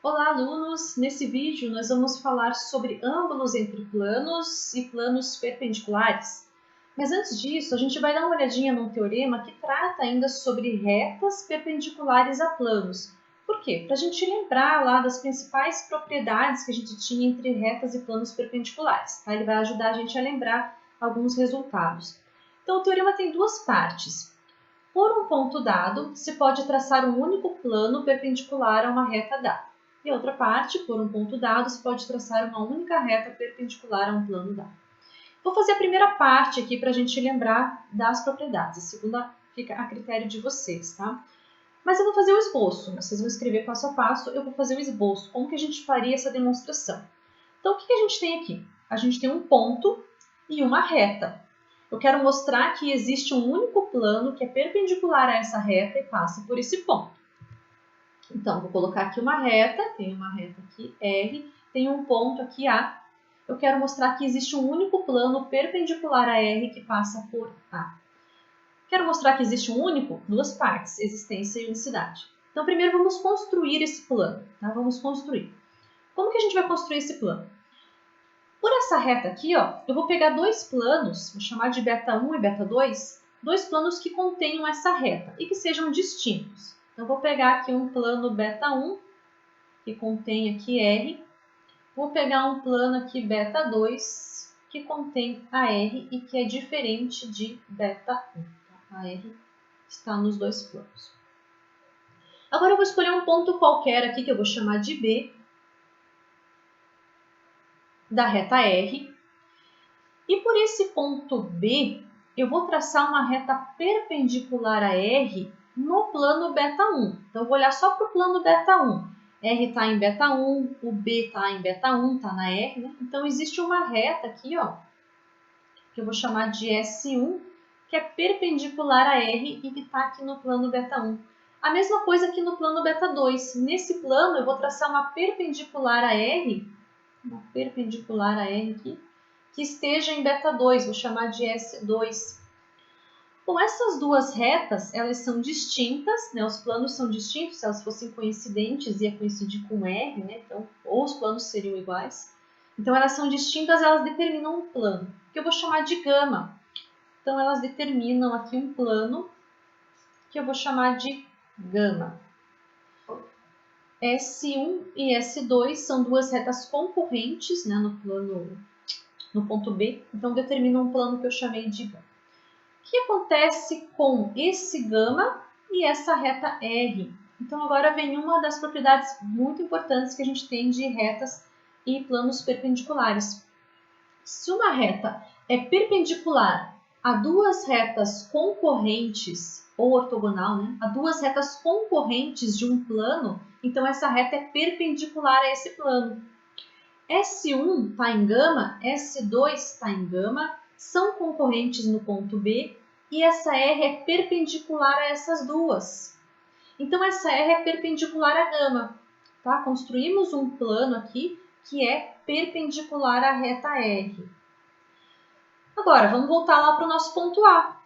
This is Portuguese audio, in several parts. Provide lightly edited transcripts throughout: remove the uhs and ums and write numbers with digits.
Olá, alunos! Nesse vídeo, nós vamos falar sobre ângulos entre planos e planos perpendiculares. Mas antes disso, a gente vai dar uma olhadinha num teorema que trata ainda sobre retas perpendiculares a planos. Por quê? Para a gente lembrar lá das principais propriedades que a gente tinha entre retas e planos perpendiculares. Tá? Ele vai ajudar a gente a lembrar alguns resultados. Então, o teorema tem duas partes. Por um ponto dado, se pode traçar um único plano perpendicular a uma reta dada. E outra parte, por um ponto dado, se pode traçar uma única reta perpendicular a um plano dado. Vou fazer a primeira parte aqui para a gente lembrar das propriedades. A segunda fica a critério de vocês, tá? Mas eu vou fazer o esboço. Vocês vão escrever passo a passo, eu vou fazer o esboço. Como que a gente faria essa demonstração? Então, o que a gente tem aqui? A gente tem um ponto e uma reta. Eu quero mostrar que existe um único plano que é perpendicular a essa reta e passa por esse ponto. Então, vou colocar aqui uma reta, tem uma reta aqui, R, tem um ponto aqui, A. Eu quero mostrar que existe um único plano perpendicular a R que passa por A. Quero mostrar que existe um único, duas partes, existência e unicidade. Então, primeiro vamos construir esse plano, tá? Vamos construir. Como que a gente vai construir esse plano? Por essa reta aqui, ó, eu vou pegar dois planos, vou chamar de beta 1 e beta 2, dois planos que contenham essa reta e que sejam distintos. Então, vou pegar aqui um plano beta 1, que contém aqui R. Vou pegar um plano aqui beta 2, que contém a R e que é diferente de beta 1. A R está nos dois planos. Agora eu vou escolher um ponto qualquer aqui, que eu vou chamar de B, da reta R. E por esse ponto B, eu vou traçar uma reta perpendicular a R no plano beta 1. Então, eu vou olhar só para o plano beta 1. R está em beta 1, o B está em beta 1, está na R, né? Então, existe uma reta aqui, ó, que eu vou chamar de S1, que é perpendicular a R e que está aqui no plano beta 1. A mesma coisa aqui no plano beta 2. Nesse plano, eu vou traçar uma perpendicular a R aqui, que esteja em beta 2, vou chamar de S2. Bom, essas duas retas, elas são distintas, né? Os planos são distintos, se elas fossem coincidentes, ia coincidir com R, né? Então, ou os planos seriam iguais. Então, elas são distintas, elas determinam um plano, que eu vou chamar de gama. Então, elas determinam aqui um plano, que eu vou chamar de gama. S1 e S2 são duas retas concorrentes, né, no ponto B, então determinam um plano que eu chamei de gama. O que acontece com esse gama e essa reta R? Então, agora vem uma das propriedades muito importantes que a gente tem de retas e planos perpendiculares. Se uma reta é perpendicular a duas retas concorrentes, ou ortogonal, né? A duas retas concorrentes de um plano, então essa reta é perpendicular a esse plano. S1 está em gama, S2 está em gama, são concorrentes no ponto B, e essa R é perpendicular a essas duas. Então, essa R é perpendicular à gama. Tá? Construímos um plano aqui que é perpendicular à reta R. Agora, vamos voltar lá para o nosso ponto A.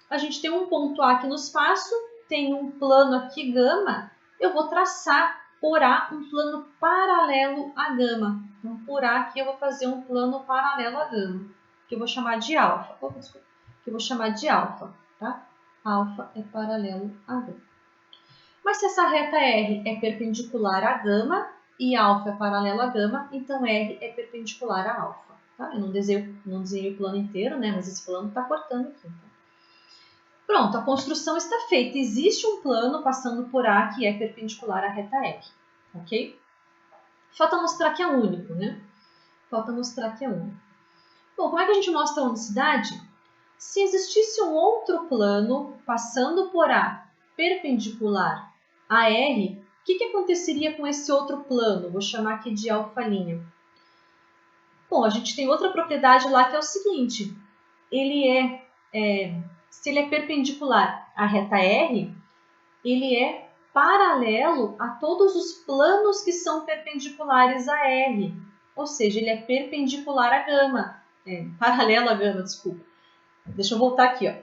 A gente tem um ponto A aqui no espaço, tem um plano aqui gama, eu vou traçar por A um plano paralelo à gama. Então, por A aqui eu vou fazer um plano paralelo à gama, que eu vou chamar de alfa. Que eu vou chamar de alfa, tá? Alfa é paralelo à gama. Mas se essa reta R é perpendicular à gama e alfa é paralelo à gama, então R é perpendicular a alfa. Tá? Eu não desenhei o plano inteiro, né? Mas esse plano está cortando aqui. Tá? Pronto, a construção está feita. Existe um plano passando por A que é perpendicular à reta R. Ok? Falta mostrar que é único, né? Falta mostrar que é único. Bom, como é que a gente mostra a unicidade? Se existisse um outro plano passando por A perpendicular a R, o que aconteceria com esse outro plano? Vou chamar aqui de alfa'. Bom, a gente tem outra propriedade lá que é o seguinte. Se ele é perpendicular à reta R, ele é paralelo a todos os planos que são perpendiculares a R. Ou seja, ele é perpendicular à gama. Paralelo à gama, desculpa. Deixa eu voltar aqui, ó.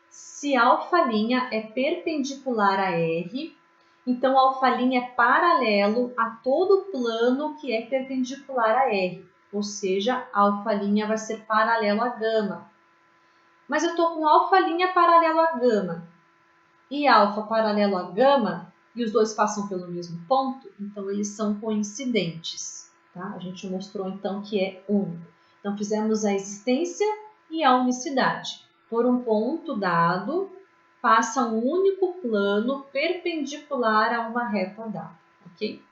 Se alfa' é perpendicular a R, Então, o alfa' é paralelo a todo plano que é perpendicular a R. Ou seja, a alfa' vai ser paralelo a gama. Mas eu estou com alfa' paralelo a gama e alfa paralelo a gama, e os dois passam pelo mesmo ponto, então eles são coincidentes. Tá? A gente mostrou então que é único. Então fizemos a existência e a unicidade. Por um ponto dado, passa um único plano perpendicular a uma reta dada. Ok?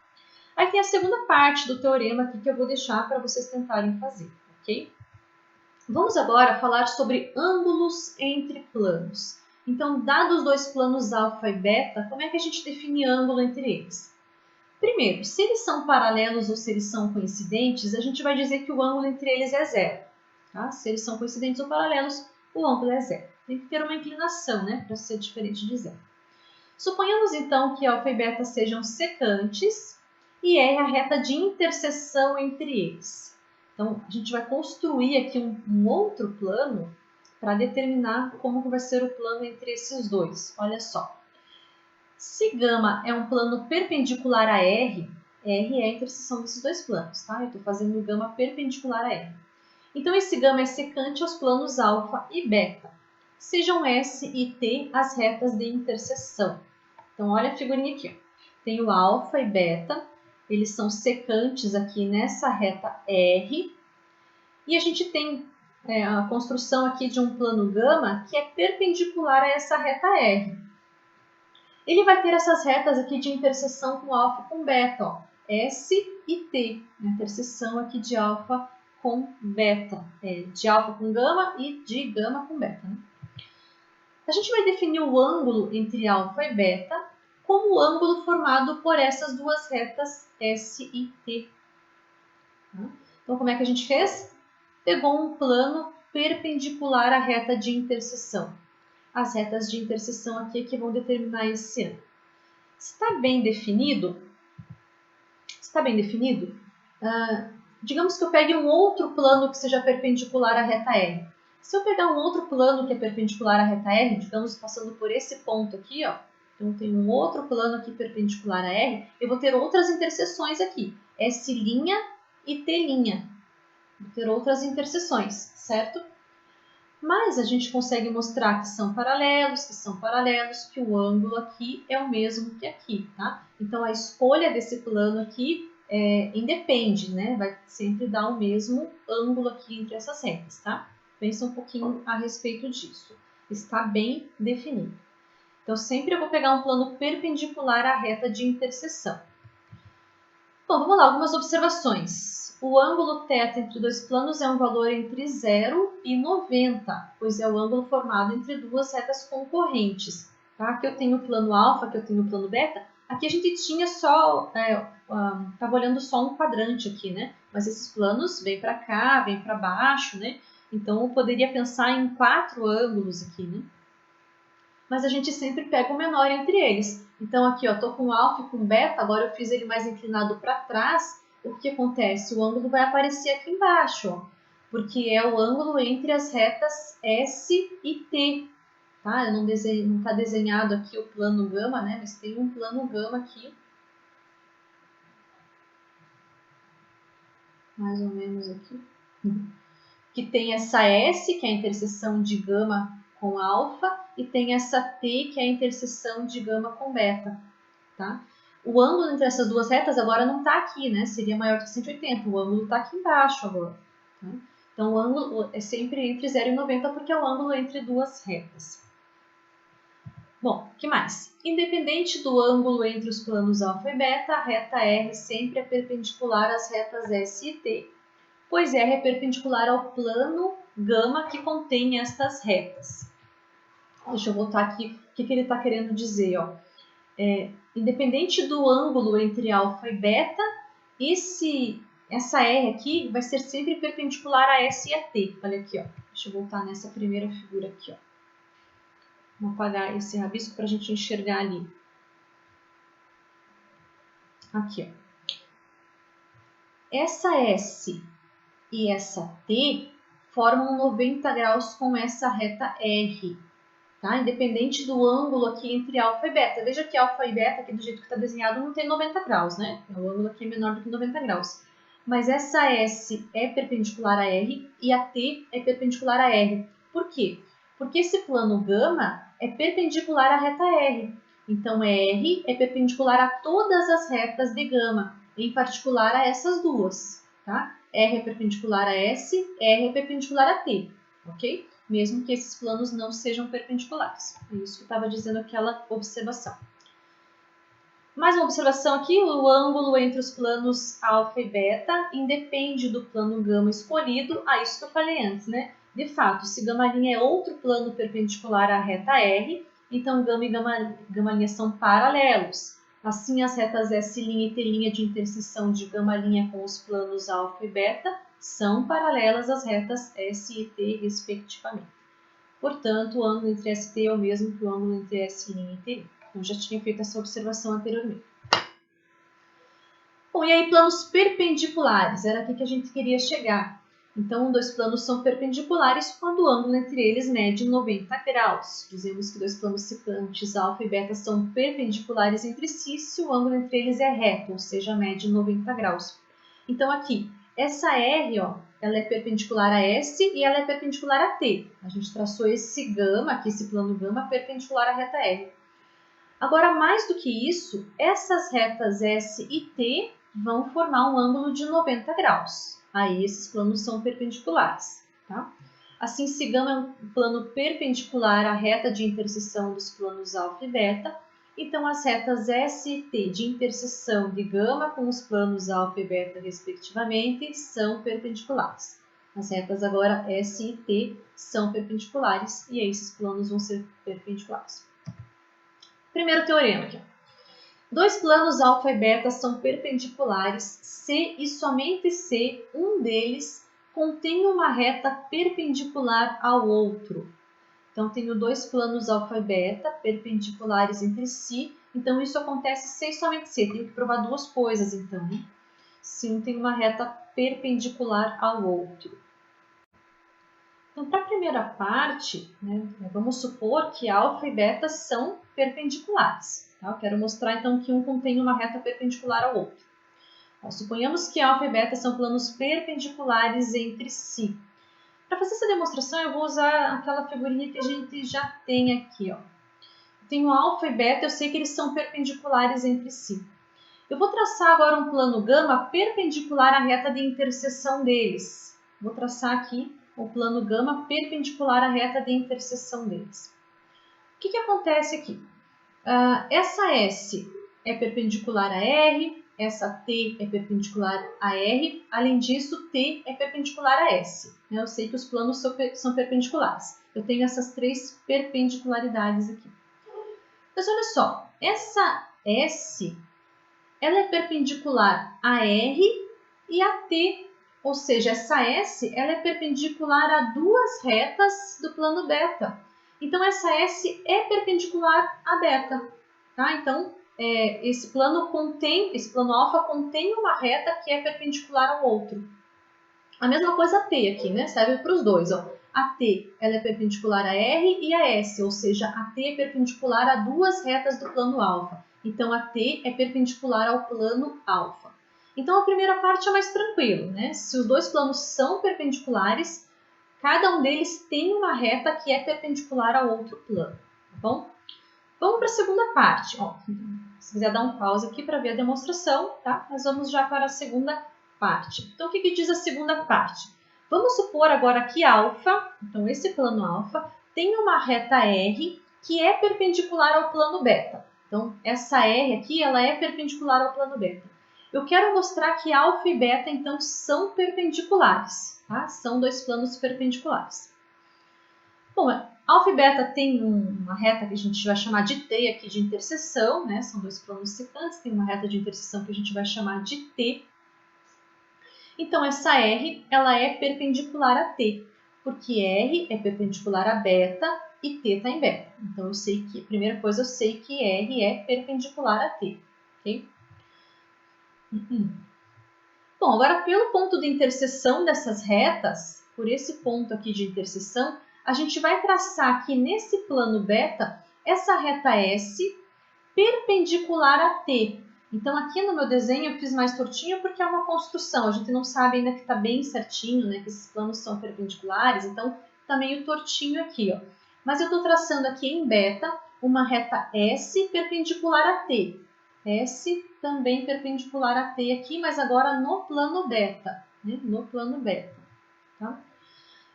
Aí tem a segunda parte do teorema aqui que eu vou deixar para vocês tentarem fazer. Ok? Vamos agora falar sobre ângulos entre planos. Então, dados dois planos alfa e beta, como é que a gente define ângulo entre eles? Primeiro, se eles são paralelos ou se eles são coincidentes, a gente vai dizer que o ângulo entre eles é zero. Tá? Se eles são coincidentes ou paralelos, o ângulo é zero. Tem que ter uma inclinação, né, para ser diferente de zero. Suponhamos então que alfa e beta sejam secantes e R a reta de interseção entre eles. Então, a gente vai construir aqui um outro plano para determinar como vai ser o plano entre esses dois. Olha só. Se gama é um plano perpendicular a R, R é a interseção desses dois planos, tá? Eu estou fazendo gama perpendicular a R. Então, esse gama é secante aos planos alfa e beta. Sejam S e T as retas de interseção. Então, olha a figurinha aqui. Tem o alfa e beta, eles são secantes aqui nessa reta R. E a gente tem a construção aqui de um plano gama que é perpendicular a essa reta R. Ele vai ter essas retas aqui de interseção com alfa e com beta, ó, S e T, a interseção aqui de alfa com beta, de alfa com gama e de gama com beta. Né? A gente vai definir o ângulo entre alfa e beta como o ângulo formado por essas duas retas S e T. Então, como é que a gente fez? Pegou um plano perpendicular à reta de interseção. As retas de interseção aqui que vão determinar esse ângulo. Está bem definido? Está bem definido? Digamos que eu pegue um outro plano que seja perpendicular à reta R. Se eu pegar um outro plano que é perpendicular à reta R, digamos passando por esse ponto aqui, ó, então tem um outro plano aqui perpendicular a R, eu vou ter outras interseções aqui, S' e T'. Vou ter outras interseções, certo? Mas a gente consegue mostrar que são paralelos, que o ângulo aqui é o mesmo que aqui, tá? Então, a escolha desse plano aqui independe, né? Vai sempre dar o mesmo ângulo aqui entre essas retas, tá? Pensa um pouquinho a respeito disso. Está bem definido. Então, sempre eu vou pegar um plano perpendicular à reta de interseção. Bom, vamos lá, algumas observações. O ângulo θ entre dois planos é um valor entre 0 e 90, pois é o ângulo formado entre duas retas concorrentes. Tá? Aqui eu tenho o plano alfa, aqui eu tenho o plano beta. Aqui a gente tinha só, estava olhando só um quadrante aqui, né? Mas esses planos vêm para cá, vêm para baixo, né? Então eu poderia pensar em 4 ângulos aqui, né? Mas a gente sempre pega o menor entre eles. Então aqui, ó, tô com alfa e com beta, agora eu fiz ele mais inclinado para trás. O que acontece? O ângulo vai aparecer aqui embaixo, ó, porque é o ângulo entre as retas S e T. Tá? Eu não está desenhado aqui o plano gama, né? Mas tem um plano gama aqui. Mais ou menos aqui. Que tem essa S, que é a interseção de gama com alfa, e tem essa T, que é a interseção de gama com beta. Tá? O ângulo entre essas duas retas agora não está aqui, né? Seria maior que 180. O ângulo está aqui embaixo agora. Tá? Então, o ângulo é sempre entre 0 e 90, porque é o ângulo entre duas retas. Bom, o que mais? Independente do ângulo entre os planos alfa e beta, a reta R sempre é perpendicular às retas S e T, pois R é perpendicular ao plano gama que contém estas retas. Deixa eu voltar aqui o que ele está querendo dizer. Ó. Independente do ângulo entre alfa e beta, essa R aqui vai ser sempre perpendicular a S e a T. Olha aqui, ó. Deixa eu voltar nessa primeira figura aqui. Ó. Vou apagar esse rabisco para a gente enxergar ali. Aqui, ó. Essa S e essa T formam 90 graus com essa reta R. tá? Independente do ângulo aqui entre alfa e beta. Veja que alfa e beta, aqui do jeito que está desenhado, não tem 90 graus, né? O ângulo aqui é menor do que 90 graus. Mas essa S é perpendicular a R e a T é perpendicular a R. Por quê? Porque esse plano gama é perpendicular à reta R. Então, R é perpendicular a todas as retas de gama, em particular a essas duas, tá? R é perpendicular a S, R é perpendicular a T, ok? Mesmo que esses planos não sejam perpendiculares. É isso que eu estava dizendo aquela observação. Mais uma observação aqui, o ângulo entre os planos alfa e beta independe do plano gama escolhido. Isso que eu falei antes, né? De fato, se γ' é outro plano perpendicular à reta R, então γ e γ' são paralelos. Assim, as retas S' e T' de interseção de γ' com os planos alfa e beta são paralelas às retas S e T, respectivamente. Portanto, o ângulo entre S e T é o mesmo que o ângulo entre S' e T'. Eu já tinha feito essa observação anteriormente. Bom, e aí planos perpendiculares, era aqui que a gente queria chegar. Então, dois planos são perpendiculares quando o ângulo entre eles mede 90 graus. Dizemos que dois planos secantes, alfa e beta, são perpendiculares entre si se o ângulo entre eles é reto, ou seja, mede 90 graus. Então, aqui, essa R, ó, ela é perpendicular a S e ela é perpendicular a T. A gente traçou esse γ, aqui esse plano γ, perpendicular à reta R. Agora, mais do que isso, essas retas S e T vão formar um ângulo de 90 graus. Aí, esses planos são perpendiculares, tá? Assim, se γ é um plano perpendicular à reta de interseção dos planos alfa e beta, então as retas S e T de interseção de γ com os planos alfa e beta, respectivamente, são perpendiculares. As retas agora S e T são perpendiculares e aí esses planos vão ser perpendiculares. Primeiro teorema aqui. Dois planos alfa e beta são perpendiculares se e somente se um deles contém uma reta perpendicular ao outro. Então, tenho dois planos alfa e beta perpendiculares entre si. Então, isso acontece se e somente se. Tenho que provar duas coisas, então. Né? Se um tem uma reta perpendicular ao outro. Então, para a primeira parte, né, vamos supor que alfa e beta são perpendiculares. Tá? Eu quero mostrar, então, que um contém uma reta perpendicular ao outro. Suponhamos que alfa e beta são planos perpendiculares entre si. Para fazer essa demonstração, eu vou usar aquela figurinha que a gente já tem aqui. Ó. Tenho alfa e beta, eu sei que eles são perpendiculares entre si. Eu vou traçar agora um plano γ perpendicular à reta de interseção deles. Vou traçar aqui o plano γ perpendicular à reta de interseção deles. O que acontece aqui? Essa S é perpendicular a R, essa T é perpendicular a R, além disso, T é perpendicular a S. Eu sei que os planos são perpendiculares. Eu tenho essas três perpendicularidades aqui. Mas olha só, essa S ela é perpendicular a R e a T. Ou seja, essa S ela é perpendicular a duas retas do plano beta. Então, essa S é perpendicular a beta. Tá? Então, esse plano alfa contém uma reta que é perpendicular ao outro. A mesma coisa a T aqui, né? Serve para os dois. Ó. A T ela é perpendicular a R e a S, ou seja, a T é perpendicular a duas retas do plano alfa. Então, a T é perpendicular ao plano alfa. Então, a primeira parte é mais tranquilo, né? Se os dois planos são perpendiculares, cada um deles tem uma reta que é perpendicular ao outro plano, tá bom? Vamos para a segunda parte. Ó, se quiser dar um pause aqui para ver a demonstração, tá? Nós vamos já para a segunda parte. Então, o que diz a segunda parte? Vamos supor agora que alfa, então esse plano alfa, tem uma reta R que é perpendicular ao plano beta. Então, essa R aqui, ela é perpendicular ao plano beta. Eu quero mostrar que alfa e beta, então, são perpendiculares, tá? São dois planos perpendiculares. Bom, alfa e beta tem uma reta que a gente vai chamar de T aqui de interseção, né? São dois planos secantes, tem uma reta de interseção que a gente vai chamar de T. Então, essa R, ela é perpendicular a T, porque R é perpendicular a beta e T está em beta. Então, primeira coisa, eu sei que R é perpendicular a T, ok? Bom, agora pelo ponto de interseção dessas retas, por esse ponto aqui de interseção, a gente vai traçar aqui nesse plano beta essa reta S perpendicular a T. Então, aqui no meu desenho eu fiz mais tortinho porque é uma construção. A gente não sabe ainda que está bem certinho, né? Que esses planos são perpendiculares. Então, está meio tortinho aqui, ó. Mas eu estou traçando aqui em beta uma reta S perpendicular a T. S também perpendicular a T aqui, mas agora no plano beta. Né? No plano beta. Tá?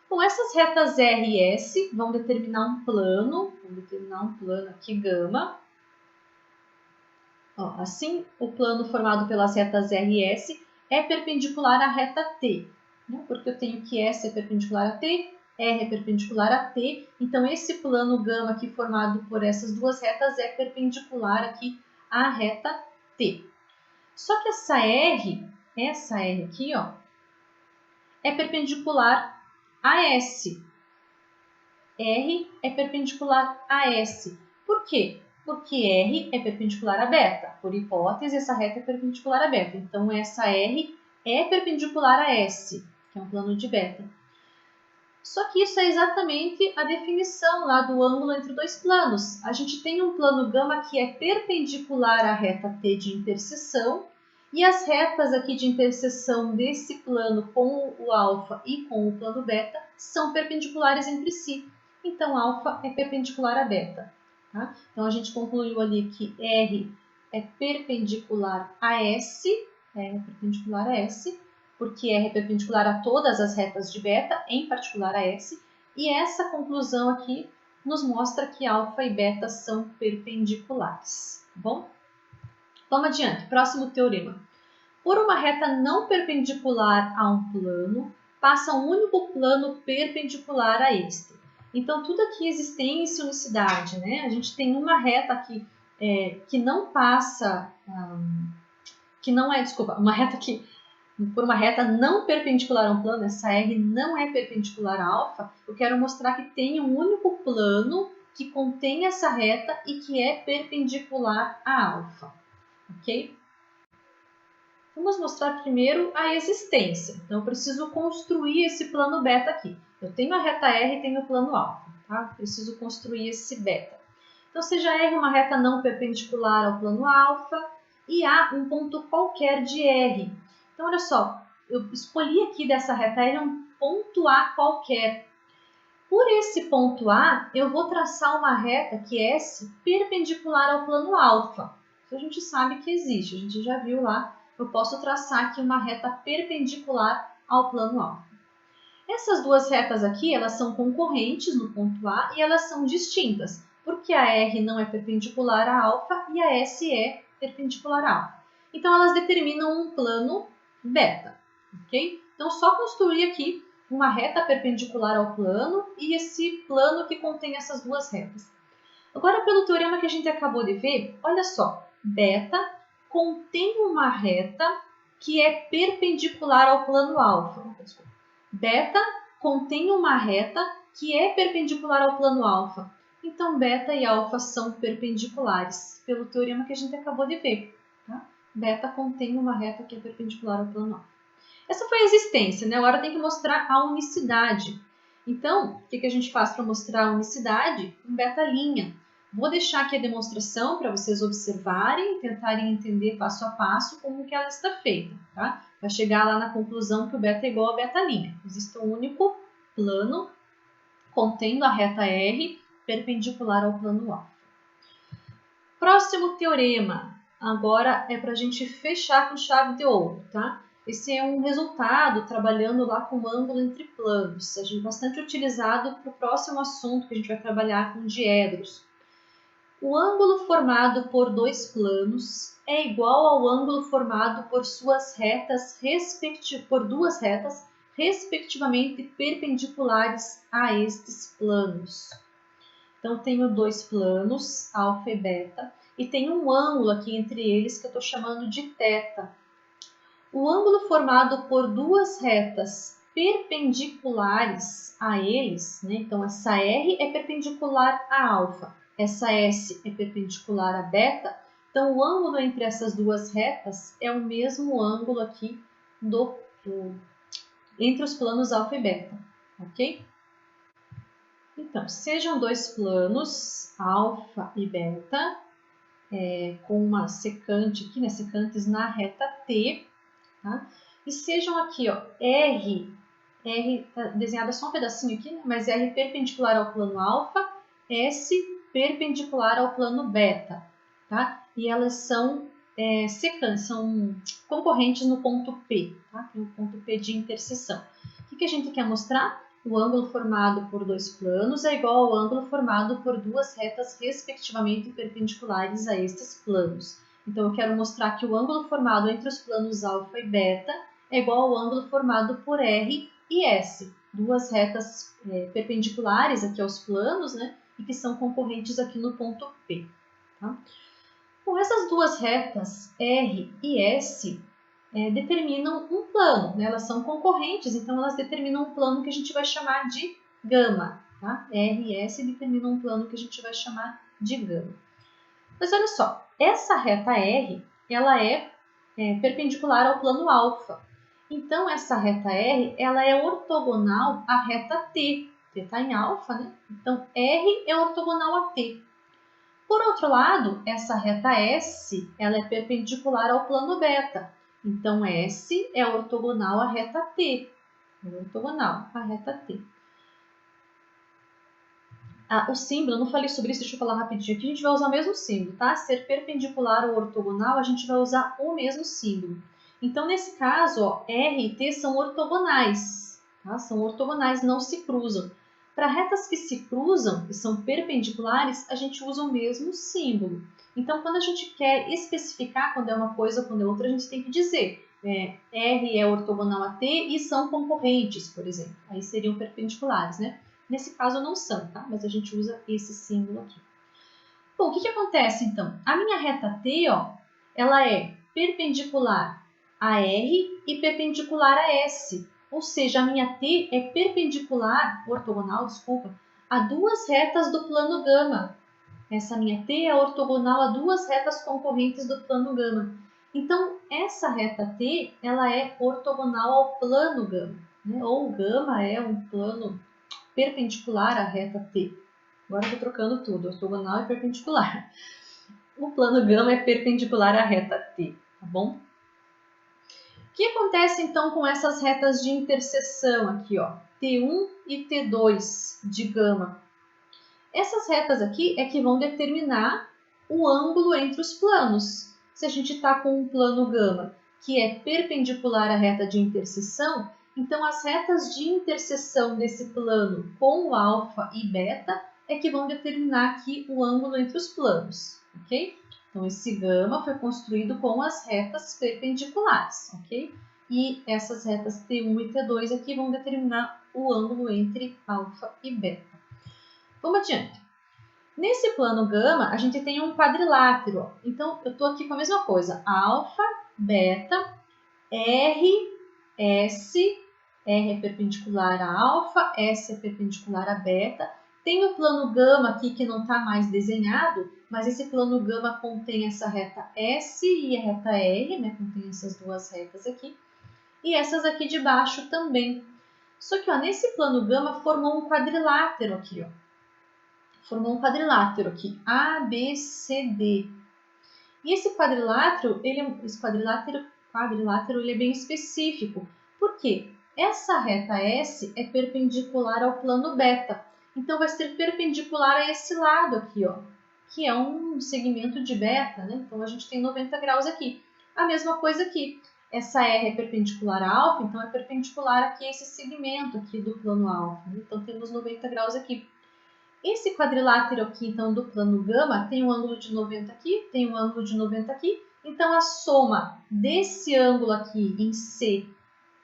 Bom, essas retas R e S vão determinar um plano. Vamos determinar um plano aqui, gama. Ó, assim, o plano formado pelas retas R e S é perpendicular à reta T, né? Porque eu tenho que S é perpendicular a T, R é perpendicular a T, então esse plano gama aqui formado por essas duas retas é perpendicular aqui à reta T. Só que essa R aqui, ó, é perpendicular a S. R é perpendicular a S. Por quê? Porque R é perpendicular a beta. Por hipótese, essa reta é perpendicular a beta. Então, essa R é perpendicular a S, que é um plano de beta. Só que isso é exatamente a definição lá do ângulo entre dois planos. A gente tem um plano gama que é perpendicular à reta T de interseção, e as retas aqui de interseção desse plano com o alfa e com o plano beta são perpendiculares entre si. Então, alfa é perpendicular a beta. Tá? Então, a gente concluiu ali que R é perpendicular a S, porque R é perpendicular a todas as retas de beta, em particular a S, e essa conclusão aqui nos mostra que alfa e beta são perpendiculares. Tá bom? Vamos adiante, próximo teorema. Por uma reta não perpendicular a um plano, passa um único plano perpendicular a este. Então, tudo aqui é existência e unicidade, né? A gente tem uma reta aqui que não passa, uma reta que, por uma reta não perpendicular a um plano, essa R não é perpendicular a alfa, eu quero mostrar que tem um único plano que contém essa reta e que é perpendicular a alfa, ok? Vamos mostrar primeiro a existência. Então, eu preciso construir esse plano beta aqui. Eu tenho a reta R e tenho o plano alfa. Tá? Preciso construir esse beta. Então, seja R uma reta não perpendicular ao plano alfa e A um ponto qualquer de R. Então, olha só, eu escolhi aqui dessa reta R um ponto A qualquer. Por esse ponto A, eu vou traçar uma reta que é S perpendicular ao plano alfa. Isso a gente sabe que existe, a gente já viu lá. Eu posso traçar aqui uma reta perpendicular ao plano alfa. Essas duas retas aqui, elas são concorrentes no ponto A e elas são distintas, porque a R não é perpendicular a alfa e a S é perpendicular a alfa. Então, elas determinam um plano beta, ok? Então, só construir aqui uma reta perpendicular ao plano e esse plano que contém essas duas retas. Agora, pelo teorema que a gente acabou de ver, olha só, beta contém uma reta que é perpendicular ao plano alfa. Beta contém uma reta que é perpendicular ao plano alfa. Então, beta e alfa são perpendiculares, pelo teorema que a gente acabou de ver. Tá? Beta contém uma reta que é perpendicular ao plano alfa. Essa foi a existência, né? Agora tem que mostrar a unicidade. Então, o que a gente faz para mostrar a unicidade? Um beta-linha. Vou deixar aqui a demonstração para vocês observarem e tentarem entender passo a passo como que ela está feita, tá? Para chegar lá na conclusão que o beta é igual a beta-linha. Existe um único plano contendo a reta R perpendicular ao plano alfa. Próximo teorema. Agora é para a gente fechar com chave de ouro, tá? Esse é um resultado trabalhando lá com o ângulo entre planos, bastante utilizado para o próximo assunto que a gente vai trabalhar com diedros. O ângulo formado por dois planos é igual ao ângulo formado por duas retas respectivamente perpendiculares a estes planos. Então, tenho dois planos, alfa e beta, e tem um ângulo aqui entre eles que eu estou chamando de θ. O ângulo formado por duas retas perpendiculares a eles, né? Então, essa R é perpendicular a alfa, essa S é perpendicular a beta, então o ângulo entre essas duas retas é o mesmo ângulo aqui entre os planos alfa e beta, ok? Então, sejam dois planos, alfa e beta, com uma secante aqui, né, secantes na reta T, tá? E sejam aqui, ó, R tá desenhada só um pedacinho aqui, né, mas R perpendicular ao plano alfa, S perpendicular ao plano beta, tá? E elas são secantes, são concorrentes no ponto P, tá? Tem o ponto P de interseção. O que a gente quer mostrar? O ângulo formado por dois planos é igual ao ângulo formado por duas retas respectivamente perpendiculares a estes planos. Então, eu quero mostrar que o ângulo formado entre os planos alfa e beta é igual ao ângulo formado por R e S, duas retas perpendiculares aqui aos planos, né, e que são concorrentes aqui no ponto P. Tá? Bom, essas duas retas R e S determinam um plano, né? Elas são concorrentes, então elas determinam um plano que a gente vai chamar de gama. Tá? R e S determinam um plano que a gente vai chamar de gama. Mas olha só, essa reta R ela é perpendicular ao plano alfa. Então, essa reta R ela é ortogonal à reta T. T está em alfa, né? Então, R é ortogonal a T. Por outro lado, essa reta S ela é perpendicular ao plano beta. Então, S é ortogonal à reta T. É ortogonal à reta T. O símbolo, eu não falei sobre isso, deixa eu falar rapidinho aqui. A gente vai usar o mesmo símbolo, tá? Ser perpendicular ou ortogonal, a gente vai usar o mesmo símbolo. Então, nesse caso, ó, R e T são ortogonais, tá? São ortogonais, não se cruzam. Para retas que se cruzam e são perpendiculares, a gente usa o mesmo símbolo. Então, quando a gente quer especificar quando é uma coisa ou quando é outra, a gente tem que dizer R é ortogonal a T e são concorrentes, por exemplo. Aí seriam perpendiculares, né? Nesse caso não são, tá? Mas a gente usa esse símbolo aqui. Bom, o que acontece então? A minha reta T, ó, ela é perpendicular a R e perpendicular a S. Ou seja, a minha T é perpendicular, ortogonal, desculpa, a duas retas do plano gama. Essa minha T é ortogonal a duas retas concorrentes do plano gama. Então, essa reta T, ela é ortogonal ao plano gama, né? Ou o gama é um plano perpendicular à reta T. Agora eu estou trocando tudo, ortogonal e perpendicular. O plano gama é perpendicular à reta T, tá bom? O que acontece então com essas retas de interseção aqui, ó, T1 e T2 de gama? Essas retas aqui é que vão determinar o ângulo entre os planos. Se a gente está com um plano gama que é perpendicular à reta de interseção, então as retas de interseção desse plano com o alfa e beta é que vão determinar aqui o ângulo entre os planos, ok? Então esse gama foi construído com as retas perpendiculares, ok? E essas retas T1 e T2 aqui vão determinar o ângulo entre alfa e beta. Vamos adiante. Nesse plano gama, a gente tem um quadrilátero. Ó. Então, eu estou aqui com a mesma coisa. Alfa, beta, R, S. R é perpendicular a alfa, S é perpendicular a beta. Tem o plano gama aqui que não está mais desenhado, mas esse plano gama contém essa reta S e a reta R, né? Contém essas duas retas aqui. E essas aqui de baixo também. Só que ó, nesse plano gama formou um quadrilátero aqui, ó. Formou um quadrilátero aqui, A, B, C, D. E esse quadrilátero, ele é bem específico. Por quê? Essa reta S é perpendicular ao plano beta. Então, vai ser perpendicular a esse lado aqui, ó, que é um segmento de beta, né? Então, a gente tem 90 graus aqui. A mesma coisa aqui. Essa R é perpendicular a alfa, então é perpendicular aqui a esse segmento aqui do plano alfa. Né? Então, temos 90 graus aqui. Esse quadrilátero aqui, então, do plano gama, tem um ângulo de 90 aqui, tem um ângulo de 90 aqui. Então, a soma desse ângulo aqui em C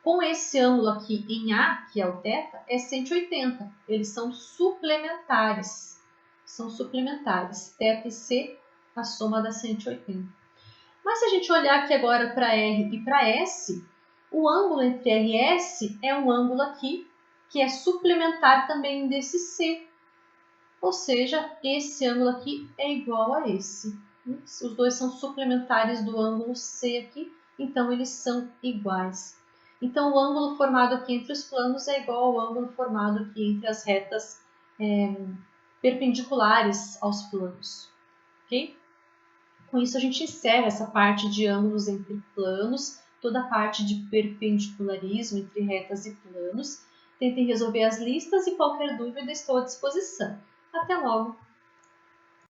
com esse ângulo aqui em A, que é o θ, é 180. Eles são suplementares. São suplementares. θ e C, a soma dá 180. Mas se a gente olhar aqui agora para R e para S, o ângulo entre R e S é um ângulo aqui que é suplementar também desse C. Ou seja, esse ângulo aqui é igual a esse. Os dois são suplementares do ângulo C aqui, então eles são iguais. Então, o ângulo formado aqui entre os planos é igual ao ângulo formado aqui entre as retas perpendiculares aos planos. Ok? Com isso, a gente encerra essa parte de ângulos entre planos, toda a parte de perpendicularismo entre retas e planos. Tentem resolver as listas e qualquer dúvida estou à disposição. Até logo!